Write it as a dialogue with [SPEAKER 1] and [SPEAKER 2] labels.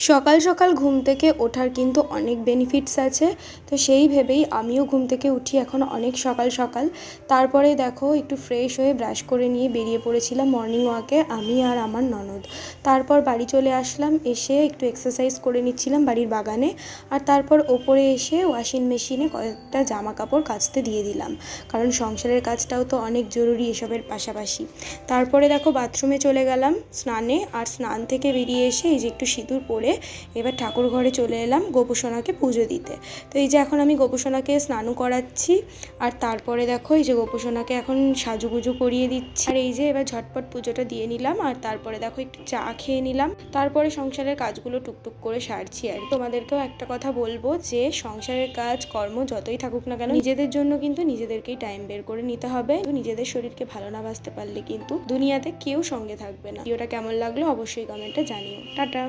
[SPEAKER 1] সকাল সকাল ঘুম থেকে ওঠার কিন্তু অনেক বেনিফিটস আছে। তো সেই ভেবেই আমিও ঘুম থেকে উঠি এখন অনেক সকাল সকাল। তারপরে দেখো একটু ফ্রেশ হয়ে ব্রাশ করে নিয়ে বেরিয়ে পড়েছিলাম মর্নিং ওয়াকে আমি আর আমার ননদ। তারপর বাড়ি চলে আসলাম, এসে একটু এক্সারসাইজ করে নিচ্ছিলাম বাড়ির বাগানে। আর তারপর ওপরে এসে ওয়াশিং মেশিনে কয়েকটা জামা কাপড় কাচতে দিয়ে দিলাম, কারণ সংসারের কাজটাও তো অনেক জরুরি এসবের পাশাপাশি। তারপরে দেখো বাথরুমে চলে গেলাম স্নানে, আর স্নান থেকে বেরিয়ে এসে এই যে একটু সিঁদুর পরে এবার ঠাকুর ঘরে চলে এলাম গোপুসোনাকে পুজো দিতে। তো এই যে এখন আমি গোপুসোনাকে স্নানও করাচ্ছি, আর তারপরে দেখো এই যে গোপুসোনাকে এখন সাজুগুজু করিয়ে দিচ্ছি। আর এই যে এবার ঝটপট পুজোটা দিয়ে নিলাম, আর তারপরে দেখো একটু চা খেয়ে নিলাম। তারপরে সংসারের কাজগুলো টুকটুক করে সারছি। আর তোমাদেরকেও একটা কথা বলবো যে সংসারের কাজ কর্ম যতই থাকুক না কেন, নিজেদের জন্য কিন্তু নিজেদেরকেই টাইম বের করে নিতে হবে। নিজেদের শরীরকে ভালো না বাঁচতে পারলে কিন্তু দুনিয়াতে কেউ সঙ্গে থাকবে না। ভিডিওটা কেমন লাগলো অবশ্যই কমেন্টে জানিও। টাটা।